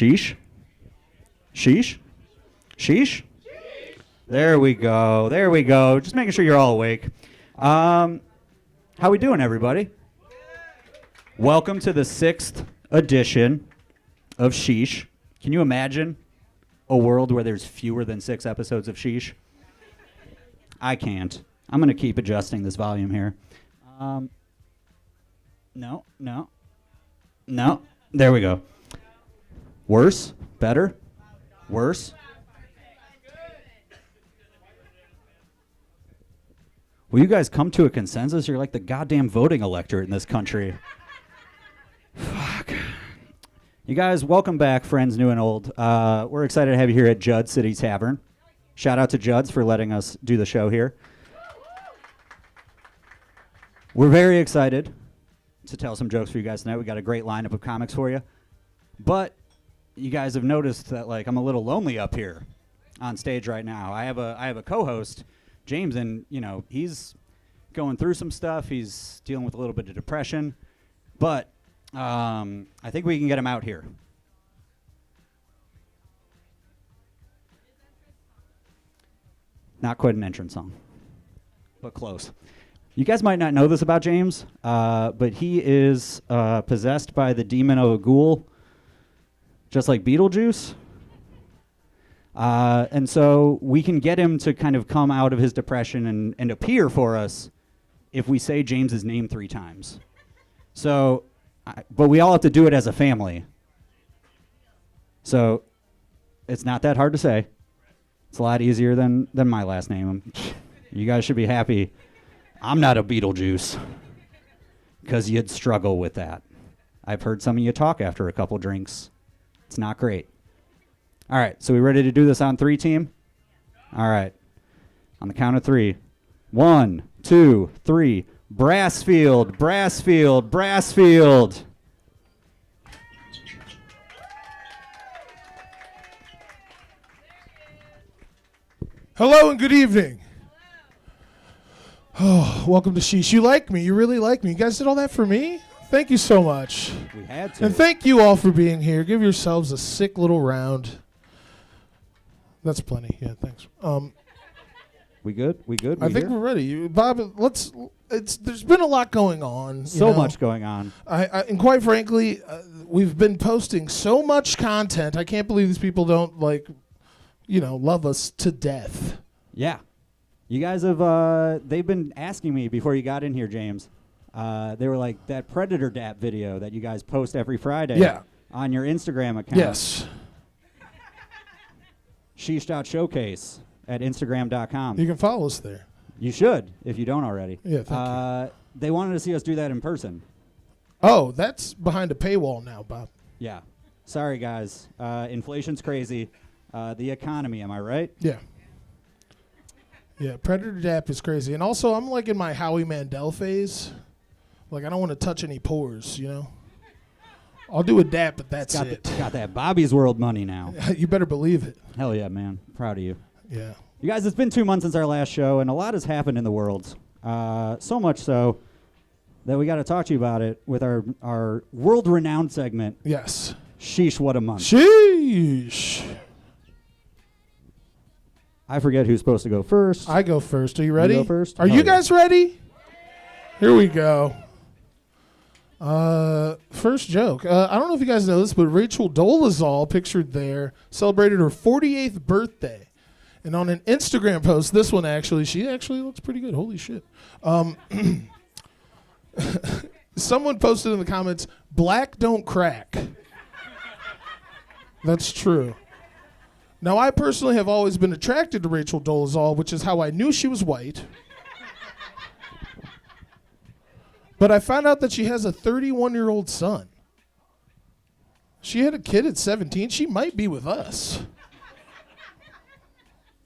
Sheesh? Sheesh? Sheesh? There we go. There we go. Just making sure you're all awake. How we doing, everybody? Welcome to the 6th edition of Sheesh. Can you imagine a world where there's fewer than 6 episodes of Sheesh? I can't. I'm going to keep adjusting this volume here. No. There we go. Worse? Better? Worse? Will you guys come to a consensus? You're like the goddamn voting electorate in this country. Fuck. You guys, welcome back, friends new and old. We're excited to have you here at Judd City Tavern. Shout out to Judd's for letting us do the show here. We're very excited to tell some jokes for you guys tonight. We got a great lineup of comics for you. But you guys have noticed that I'm a little lonely up here on stage right now. I have a co-host, James, and he's going through some stuff. He's dealing with a little bit of depression, but I think we can get him out here. Not quite an entrance song, but close. You guys might not know this about James, but he is possessed by the demon of a ghoul, just like Beetlejuice. And so we can get him to kind of come out of his depression and appear for us if we say James's name 3 times. So, but we all have to do it as a family. So it's not that hard to say. It's a lot easier than my last name. You guys should be happy. I'm not a Beetlejuice, because you'd struggle with that. I've heard some of you talk after a couple drinks. It's not great. All right, so we ready to do this on 3, team? All right. On the count of 3. 1, 2, 3. Brassfield, Brassfield, Brassfield. Hello and good evening. Oh, welcome to Sheesh. You like me. You really like me. You guys did all that for me? Thank you so much. We had to. And thank you all for being here. Give yourselves a sick little round. That's plenty. Yeah, thanks. We good? We good? I think we're ready. Bob, there's been a lot going on. So much going on. And quite frankly, we've been posting so much content. I can't believe these people don't love us to death. Yeah. You guys have, they've been asking me before you got in here, James. They were like, that Predator Dap video that you guys post every Friday on your Instagram account. Yes. SHEESH.showcase at Instagram.com. You can follow us there. You should, if you don't already. Yeah, thank you. They wanted to see us do that in person. Oh, that's behind a paywall now, Bob. Yeah. Sorry, guys. Inflation's crazy. The economy, am I right? Yeah. Yeah, Predator Dap is crazy. And also, I'm in my Howie Mandel phase. I don't want to touch any pores, I'll do a dap, but that's it. Got that Bobby's World money now. You better believe it. Hell yeah, man. Proud of you. Yeah. You guys, it's been 2 months since our last show, and a lot has happened in the world. So much so that we got to talk to you about it with our world-renowned segment. Yes. Sheesh, what a month. Sheesh. I forget who's supposed to go first. I go first. Are you ready? You go first? Are you guys ready? Here we go. First joke. I don't know if you guys know this, but Rachel Dolezal, pictured there, celebrated her 48th birthday. And on an Instagram post, this one she actually looks pretty good. Holy shit. Someone posted in the comments, "Black don't crack." That's true. Now, I personally have always been attracted to Rachel Dolezal, which is how I knew she was white. But I found out that she has a 31-year-old son. She had a kid at 17. She might be with us.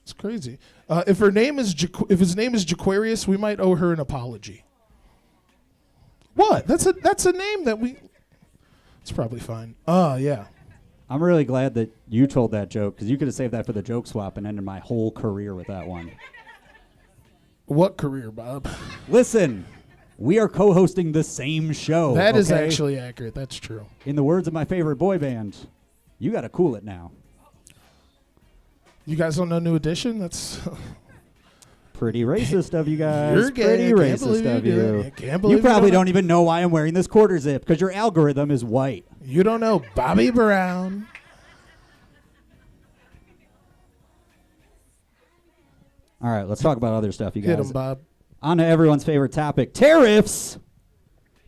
It's crazy. If his name is Jaquarius, we might owe her an apology. What? That's a name that we. It's probably fine. Yeah. I'm really glad that you told that joke, because you could have saved that for the joke swap and ended my whole career with that one. What career, Bob? Listen, we are co-hosting the same show. That is actually accurate. That's true. In the words of my favorite boy band, You got to cool it now. You guys don't know New Edition? That's Pretty racist of you guys. You're gay. Pretty I can't racist believe of you do you. it. I can't believe You probably you don't even know why I'm wearing this quarter zip because your algorithm is white. You don't know Bobby Brown. All right, let's talk about other stuff, you guys. Hit him, Bob. On to everyone's favorite topic, tariffs.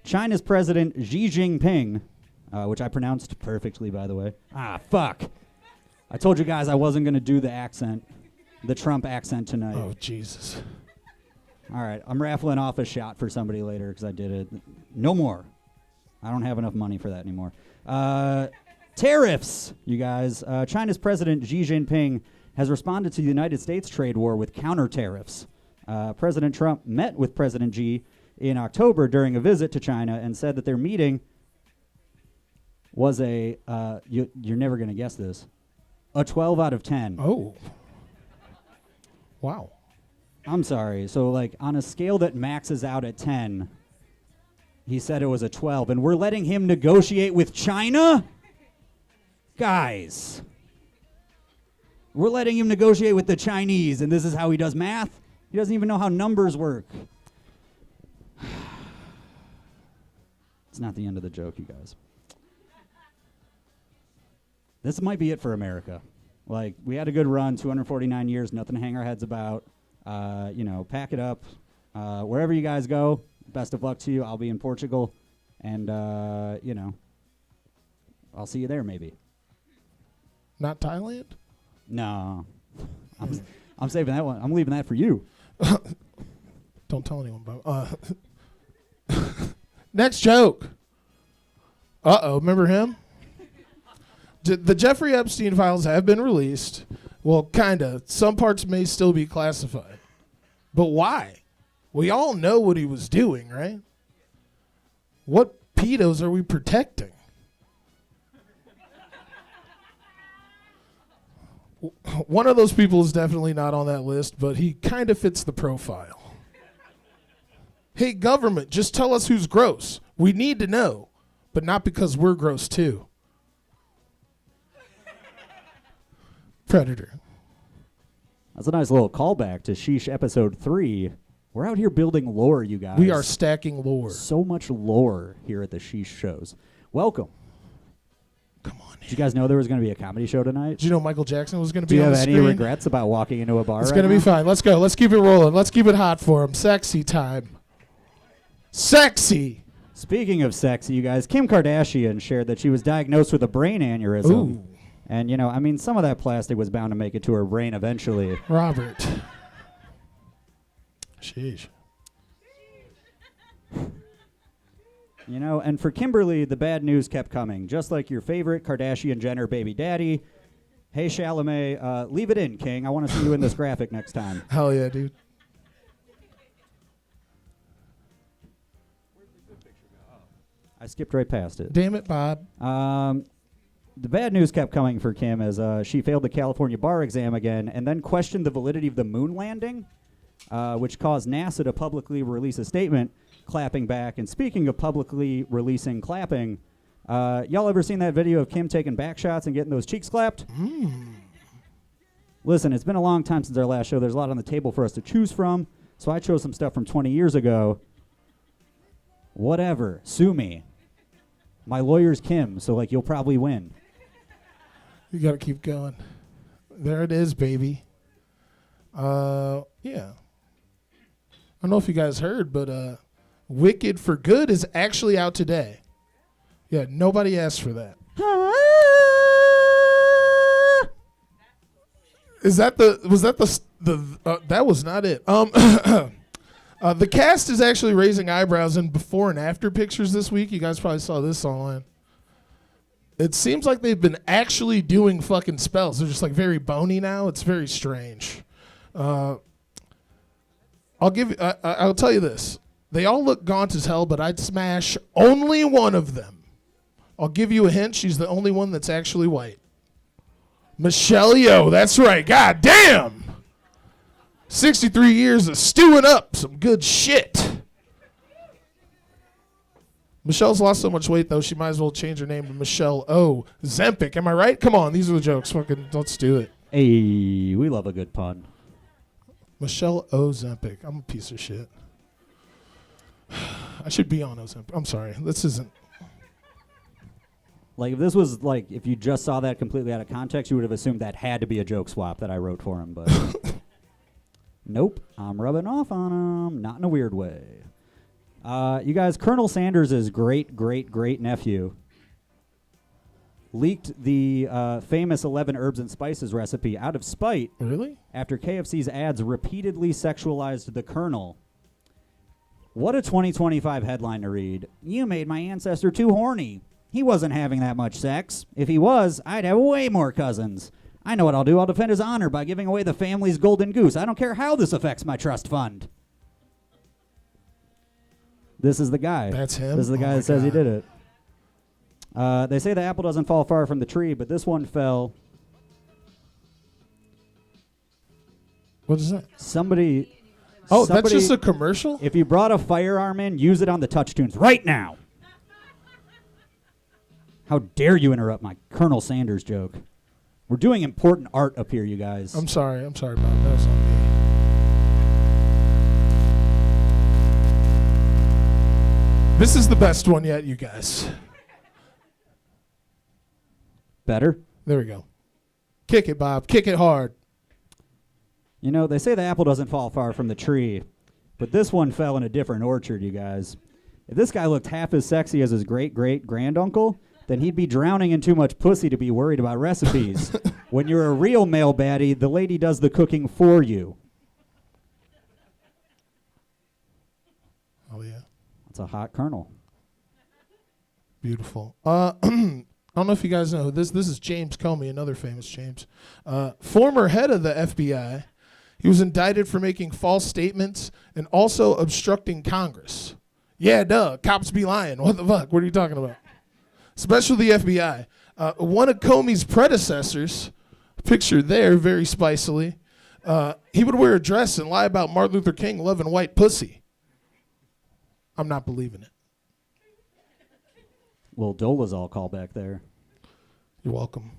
China's President Xi Jinping, which I pronounced perfectly, by the way. Ah, fuck. I told you guys I wasn't going to do the accent, the Trump accent tonight. Oh, Jesus. All right, I'm raffling off a shot for somebody later because I did it. No more. I don't have enough money for that anymore. Tariffs, you guys. China's President Xi Jinping has responded to the United States trade war with counter tariffs. President Trump met with President Xi in October during a visit to China and said that their meeting was a, you're never going to guess this, a 12 out of 10. Oh. Wow. I'm sorry. So, like, on a scale that maxes out at 10, he said it was a 12. And we're letting him negotiate with China? Guys. We're letting him negotiate with the Chinese, and this is how he does math? He doesn't even know how numbers work. It's not the end of the joke, you guys. This might be it for America. Like, we had a good run, 249 years, nothing to hang our heads about. Pack it up. Wherever you guys go, best of luck to you. I'll be in Portugal, and, I'll see you there maybe. Not Thailand? No. I'm saving that one. I'm leaving that for you. Don't tell anyone, Bob. Next joke. Uh-oh, remember him? The Jeffrey Epstein files have been released. Well, kind of. Some parts may still be classified. But why? We all know what he was doing, right? What pedos are we protecting? One of those people is definitely not on that list, but he kind of fits the profile. Hey, government, just tell us who's gross. We need to know, but not because we're gross too. Predator. That's a nice little callback to SHEESH episode 3. We're out here building lore, you guys. We are stacking lore. So much lore here at the SHEESH shows. Welcome. Come on. Did you guys know there was going to be a comedy show tonight? Did you know Michael Jackson was going to Do be you on have the any screen? regrets about walking into a bar It's right going to now? be fine. Let's go. Let's keep it rolling. Let's keep it hot for him. Sexy time. Sexy. Speaking of sexy, you guys, Kim Kardashian shared that she was diagnosed with a brain aneurysm. Ooh. And, some of that plastic was bound to make it to her brain eventually. Robert. Sheesh. And for Kimberly, the bad news kept coming. Just like your favorite Kardashian-Jenner baby daddy. Hey, Chalamet, leave it in, King. I want to see you in this graphic next time. Hell yeah, dude. I skipped right past it. Damn it, Bob. The bad news kept coming for Kim as she failed the California bar exam again and then questioned the validity of the moon landing, which caused NASA to publicly release a statement clapping back. And speaking of publicly releasing clapping, y'all ever seen that video of Kim taking back shots and getting those cheeks clapped? Listen, it's been a long time since our last show. There's a lot on the table for us to choose from, so I chose some stuff from 20 years ago. Whatever. Sue me. My lawyer's Kim, so, you'll probably win. You got to keep going. There it is, baby. Yeah. I don't know if you guys heard, but Wicked for Good is actually out today. Yeah, nobody asked for that. That was not it. The cast is actually raising eyebrows in before and after pictures this week. You guys probably saw this online. It seems like they've been actually doing fucking spells. They're just very bony now. It's very strange. I'll tell you this. They all look gaunt as hell, but I'd smash only one of them. I'll give you a hint. She's the only one that's actually white. Michelle Yeoh. That's right. God damn. 63 years of stewing up some good shit. Michelle's lost so much weight, though, she might as well change her name to Michelle O. Zempic. Am I right? Come on, these are the jokes. Fucking, let's do it. Hey, we love a good pun. Michelle O. Zempic. I'm a piece of shit. I should be on Ozempic. I'm sorry. This isn't. Like, if this was, like, if you just saw that completely out of context, you would have assumed that had to be a joke swap that I wrote for him, but nope. I'm rubbing off on him, not in a weird way. You guys, Colonel Sanders' great-great-great-nephew leaked the famous 11 herbs and spices recipe out of spite. Really? After KFC's ads repeatedly sexualized the Colonel. What a 2025 headline to read. You made my ancestor too horny. He wasn't having that much sex. If he was, I'd have way more cousins. I know what I'll do. I'll defend his honor by giving away the family's golden goose. I don't care how this affects my trust fund. This is the guy. That's him? This is the guy that says he did it. They say the apple doesn't fall far from the tree, but this one fell. What is that? Somebody. That's just a commercial? If you brought a firearm in, use it on the touch tunes right now. How dare you interrupt my Colonel Sanders joke? We're doing important art up here, you guys. I'm sorry, Bob. That was on me. This is the best one yet, you guys. Better? There we go. Kick it, Bob. Kick it hard. You know, they say the apple doesn't fall far from the tree, but this one fell in a different orchard, you guys. If this guy looked half as sexy as his great-great-granduncle, then he'd be drowning in too much pussy to be worried about recipes. When you're a real male baddie, the lady does the cooking for you. Oh, yeah. That's a hot Colonel. Beautiful. I don't know if you guys know this. This is James Comey, another famous James. Former head of the FBI. He was indicted for making false statements and also obstructing Congress. Yeah, duh. Cops be lying. What the fuck? What are you talking about? Especially the FBI. One of Comey's predecessors, pictured there very spicily, he would wear a dress and lie about Martin Luther King loving white pussy. I'm not believing it. Well, Dolezal call back there. You're welcome.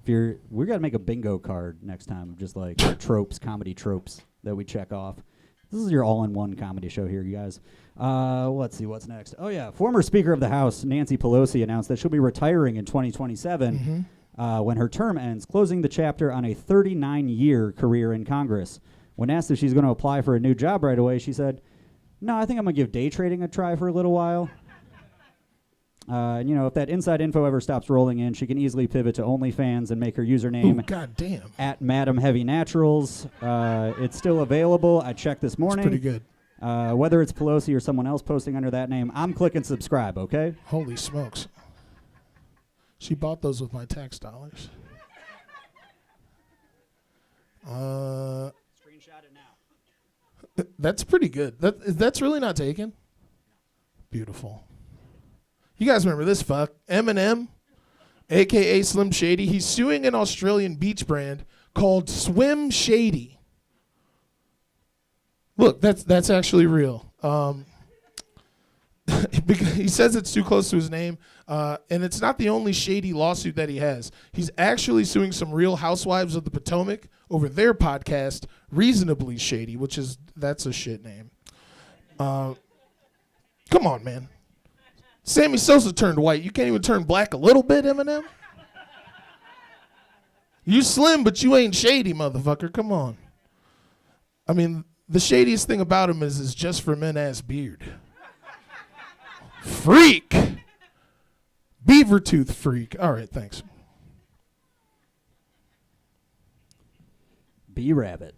We got to make a bingo card next time of just like tropes, comedy tropes that we check off. This is your all-in-one comedy show here, you guys. Let's see what's next. Oh, yeah. Former Speaker of the House, Nancy Pelosi, announced that she'll be retiring in 2027 when her term ends, closing the chapter on a 39-year career in Congress. When asked if she's going to apply for a new job right away, she said, "No, I think I'm going to give day trading a try for a little while." If that inside info ever stops rolling in, she can easily pivot to OnlyFans and make her username at Madam Heavy Naturals. It's still available. I checked this morning. It's pretty good. Whether it's Pelosi or someone else posting under that name, I'm clicking subscribe, okay? Holy smokes. She bought those with my tax dollars. Screenshot it now. That's pretty good. That's really not taken? Beautiful. You guys remember this fuck? Eminem, a.k.a. Slim Shady, he's suing an Australian beach brand called Swim Shady. Look, that's actually real. He says it's too close to his name, and it's not the only shady lawsuit that he has. He's actually suing some Real Housewives of the Potomac over their podcast, Reasonably Shady, that's a shit name. Come on, man. Sammy Sosa turned white. You can't even turn black a little bit, Eminem? You slim, but you ain't shady, motherfucker. Come on. I mean, the shadiest thing about him is his just for men ass beard. Freak. Beaver tooth freak. All right, thanks. B-Rabbit.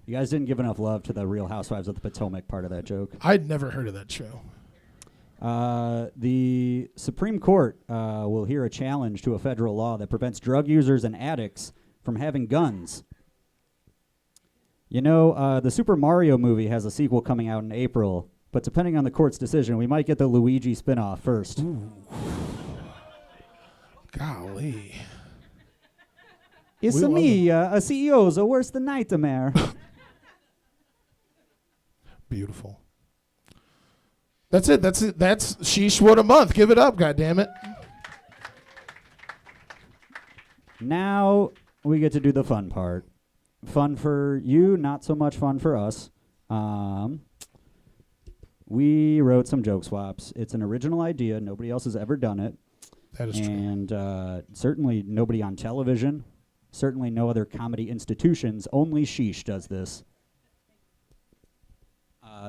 You guys didn't give enough love to the Real Housewives of the Potomac part of that joke. I'd never heard of that show. The Supreme Court will hear a challenge to a federal law that prevents drug users and addicts from having guns. You know, the Super Mario movie has a sequel coming out in April, but depending on the court's decision, we might get the Luigi spinoff first. Ooh. Golly. It's me, a CEO's a worse than nightmare. Beautiful. That's it. That's it. That's Sheesh What a Month. Give it up, goddammit. Now we get to do the fun part. Fun for you, not so much fun for us. We wrote some joke swaps. It's an original idea. Nobody else has ever done it. That is true. And certainly nobody on television. Certainly no other comedy institutions. Only Sheesh does this.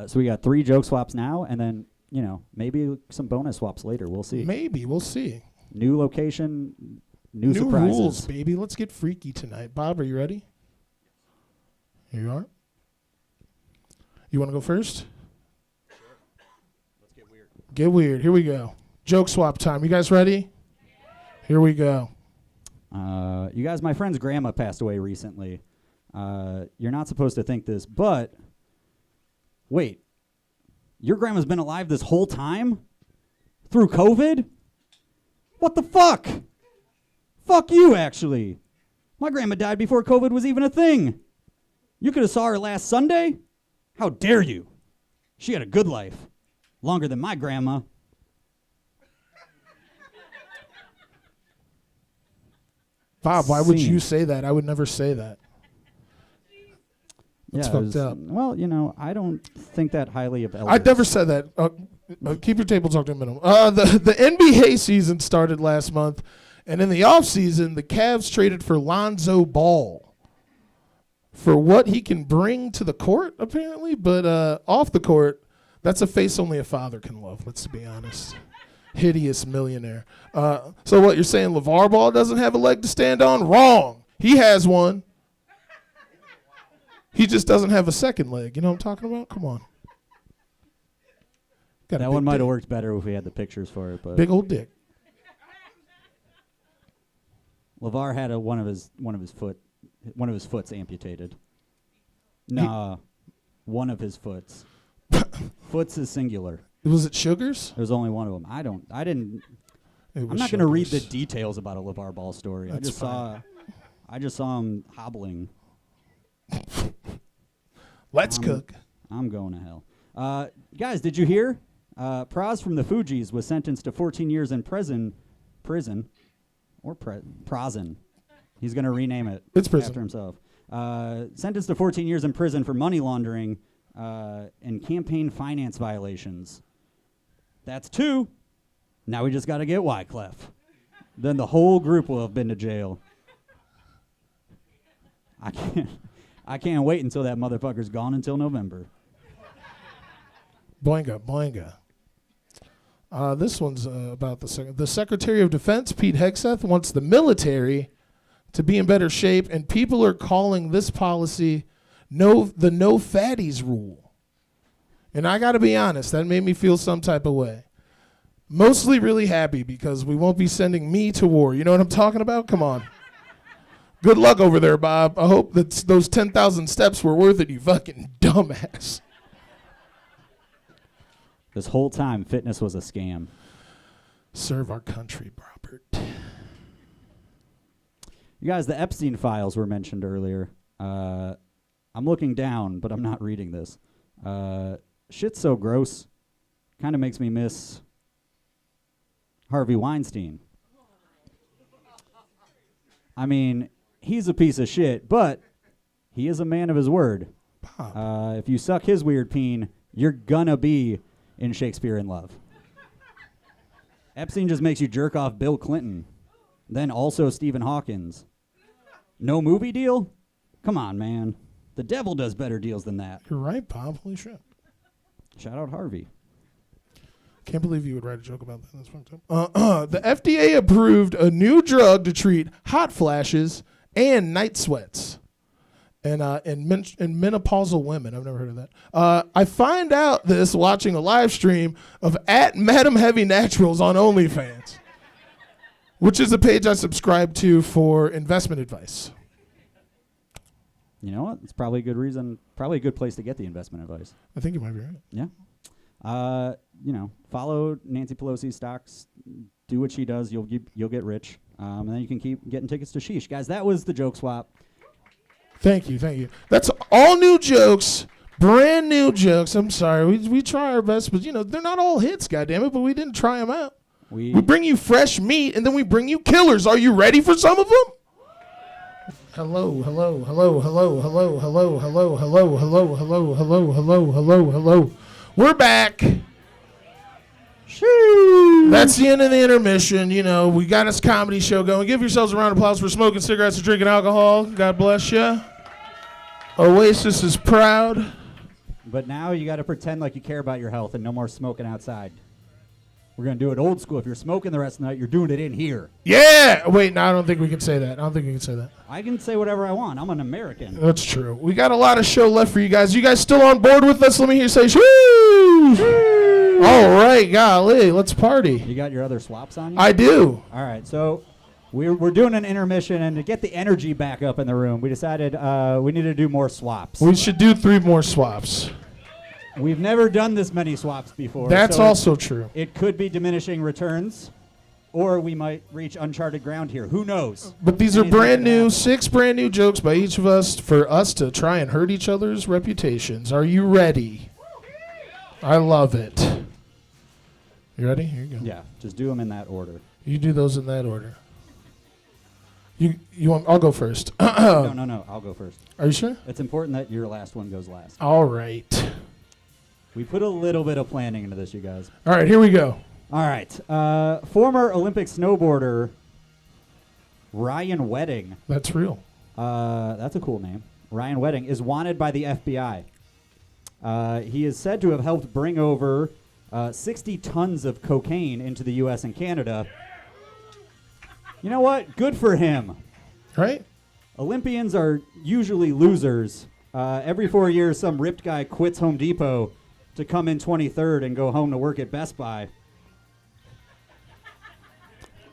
So we got 3 joke swaps now, and then, you know, maybe some bonus swaps later. We'll see. Maybe. We'll see. New location, new New surprises. rules, baby. Let's get freaky tonight. Bob, are you ready? Here you are. You want to go first? Sure. Let's get weird. Get weird. Here we go. Joke swap time. You guys ready? Here we go. You guys, my friend's grandma passed away recently. You're not supposed to think this, but wait, your grandma's been alive this whole time? Through COVID? What the fuck? Fuck you, actually. My grandma died before COVID was even a thing. You could have saw her last Sunday? How dare you? She had a good life. Longer than my grandma. Bob, why would Scene. you say that? I would never say that. That's Yeah, fucked up. Well, you know, I don't think that highly of elders. I never said that. Keep your table talk to a minimum. The NBA season started last month, and in the offseason, the Cavs traded for Lonzo Ball for what he can bring to the court, apparently. But off the court, that's a face only a father can love, let's be honest. Hideous millionaire. So what, you're saying LeVar Ball doesn't have a leg to stand on? Wrong. He has one. He just doesn't have a second leg. You know what I'm talking about? Come on. Got a That big one might have dick. worked better if we had the pictures for it, but Big old dick. LeVar had one of his foots amputated. Nah, one of his foots. Foots is singular. Was it Sugars? There's only one of them. It was I'm not going to read the Sugars. details about a LeVar Ball story. That's I just saw him hobbling. Let's cook. I'm going to hell. Guys, did you hear? Praz from the Fugees was sentenced to 14 years in prison, or Prazin. He's going to rename it It's prison. after himself. Sentenced to 14 years in prison for money laundering and campaign finance violations. That's 2. Now we just got to get Wyclef. Then the whole group will have been to jail. I can't wait until that motherfucker's gone until November. Boinga, boinga. This one's about the Secretary of Defense, Pete Hegseth, wants the military to be in better shape, and people are calling this policy the no fatties rule. And I got to be honest, that made me feel some type of way. Mostly really happy because we won't be sending me to war. You know what I'm talking about? Come on. Good luck over there, Bob. I hope that those 10,000 steps were worth it, you fucking dumbass. This whole time, fitness was a scam. Serve our country, Robert. You guys, the Epstein files were mentioned earlier. I'm looking down, but I'm not reading this. Shit's so gross. Kind of makes me miss Harvey Weinstein. I mean, he's a piece of shit, but he is a man of his word. If you suck his weird peen, you're gonna be in Shakespeare in Love. Epstein just makes you jerk off Bill Clinton, then also Stephen Hawkins. No movie deal? Come on, man. The devil does better deals than that. You're right, Bob. Holy shit. Shout out Harvey. Can't believe you would write a joke about that. That's fucked up. The FDA approved a new drug to treat hot flashes and night sweats in menopausal women. I've never heard of that. I find out this watching a live stream of Madam Heavy Naturals on OnlyFans, which is a page I subscribe to for investment advice. You know what? It's probably a good reason, probably a good place to get the investment advice. I think you might be right. Yeah. You know, follow Nancy Pelosi's stocks, do what she does, you'll get rich, and then you can keep getting tickets to Sheesh. Guys, that was the joke swap. Thank you. That's all new jokes Brand new jokes. I'm sorry. We try our best, but, they're not all hits, goddammit, but we didn't try them out. We bring you fresh meat, and then we bring you killers. Are you ready for some of them? Hello, hello, hello, hello, hello, hello, hello, hello, hello, hello, hello, hello, hello, hello. We're back. That's the end of the intermission. We got this comedy show going. Give yourselves a round of applause for smoking cigarettes and drinking alcohol. God bless you. Oasis is proud. But now you got to pretend like you care about your health and no more smoking outside. We're going to do it old school. If you're smoking the rest of the night, you're doing it in here. Yeah. Wait, no, I don't think we can say that. I can say whatever I want. I'm an American. That's true. We got a lot of show left for you guys. You guys still on board with us? Let me hear you say, shoo! All right, golly, let's party. You got your other swaps on you? I do. All right, so we're doing an intermission, and to get the energy back up in the room, we decided we need to do more swaps. We should do 3 more swaps. We've never done this many swaps before. That's so also true. It could be diminishing returns, or we might reach uncharted ground here. Who knows? But these are brand new, 6 brand new jokes by each of us for us to try and hurt each other's reputations. Are you ready? I love it. You ready? Here you go. Yeah, just do them in that order. You do those in that order. You want? I'll go first. No. I'll go first. Are you sure? It's important that your last one goes last. All right. We put a little bit of planning into this, you guys. All right, here we go. All right. Former Olympic snowboarder Ryan Wedding. That's real. That's a cool name. Ryan Wedding is wanted by the FBI. He is said to have helped bring over 60 tons of cocaine into the U.S. and Canada. You know what? Good for him. Right? Olympians are usually losers. Every 4 years, some ripped guy quits Home Depot to come in 23rd and go home to work at Best Buy.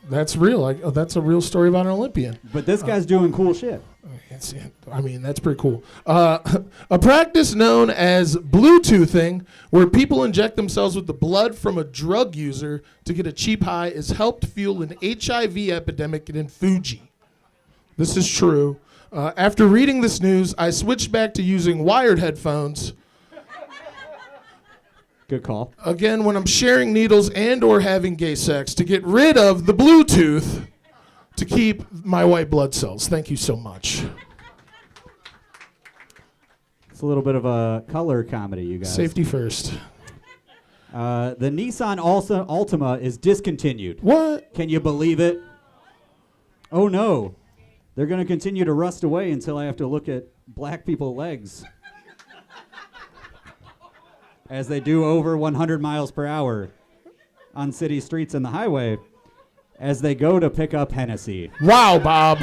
That's real. That's a real story about an Olympian. But this guy's doing cool shit. That's pretty cool. A practice known as Bluetoothing, where people inject themselves with the blood from a drug user to get a cheap high, has helped fuel an HIV epidemic in Fuji. This is true. After reading this news, I switched back to using wired headphones. Good call. Again, when I'm sharing needles and or having gay sex, to get rid of the Bluetooth to keep my white blood cells. Thank you so much. It's a little bit of a color comedy, you guys. Safety first. The Nissan Altima is discontinued. What? Can you believe it? Oh no. They're going to continue to rust away until I have to look at black people's legs as they do over 100 miles per hour on city streets and the highway as they go to pick up Hennessy. Wow, Bob.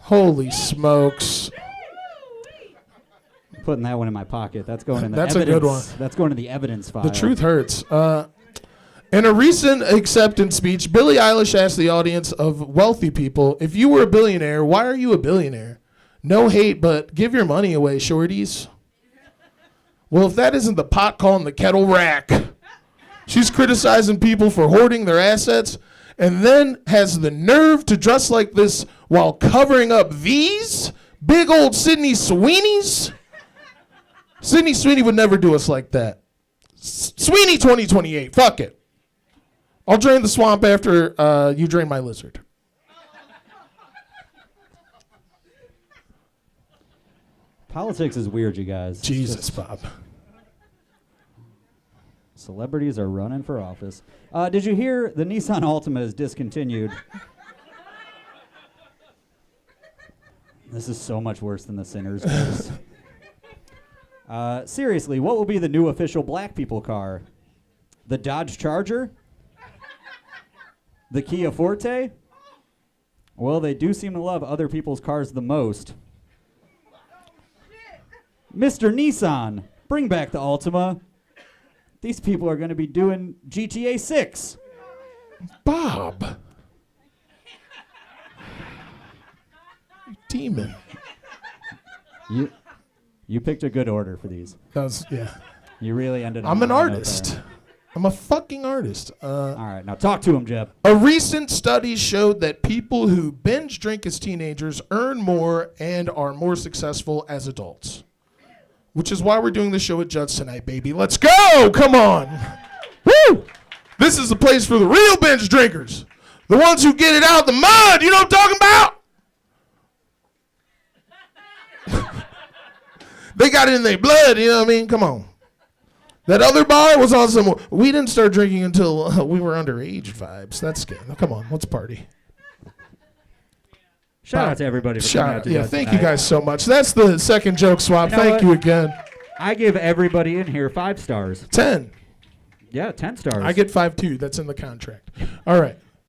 Holy smokes. I'm putting that one in my pocket. That's going in the That's evidence. a good one. That's going to the evidence file. The truth hurts. In a recent acceptance speech, Billie Eilish asked the audience of wealthy people, if you were a billionaire, why are you a billionaire? No hate, but give your money away, shorties. Well, if that isn't the pot calling the kettle rack. She's criticizing people for hoarding their assets and then has the nerve to dress like this while covering up these big old Sydney Sweeneys. Sydney Sweeney would never do us like that. Sweeney 2028, fuck it. I'll drain the swamp after you drain my lizard. Politics is weird, you guys. Jesus, Bob. Celebrities are running for office. Did you hear the Nissan Altima is discontinued? This is so much worse than the Sinners case. Seriously, what will be the new official black people car? The Dodge Charger? The Kia Forte? Well, they do seem to love other people's cars the most. Mr. Nissan, bring back the Altima. These people are going to be doing GTA 6. Bob. You demon. You picked a good order for these. Yeah. You really ended up. I'm an artist. I'm a fucking artist. All right, now talk to him, Jeb. A recent study showed that people who binge drink as teenagers earn more and are more successful as adults. Which is why we're doing the show at Judd's tonight, baby. Let's go! Come on. Woo! This is the place for the real binge drinkers. The ones who get it out the mud. You know what I'm talking about? They got it in their blood, you know what I mean? Come on. That other bar was on some... We didn't start drinking until we were underage vibes. That's scary. Come on, let's party. Shout out to everybody for coming out to Judd's thank tonight. you guys so much. That's the second joke swap. You know Thank what? you again. I give everybody in here 5 stars. 10. Yeah, 10 stars. I get 5 too. That's in the contract. All right.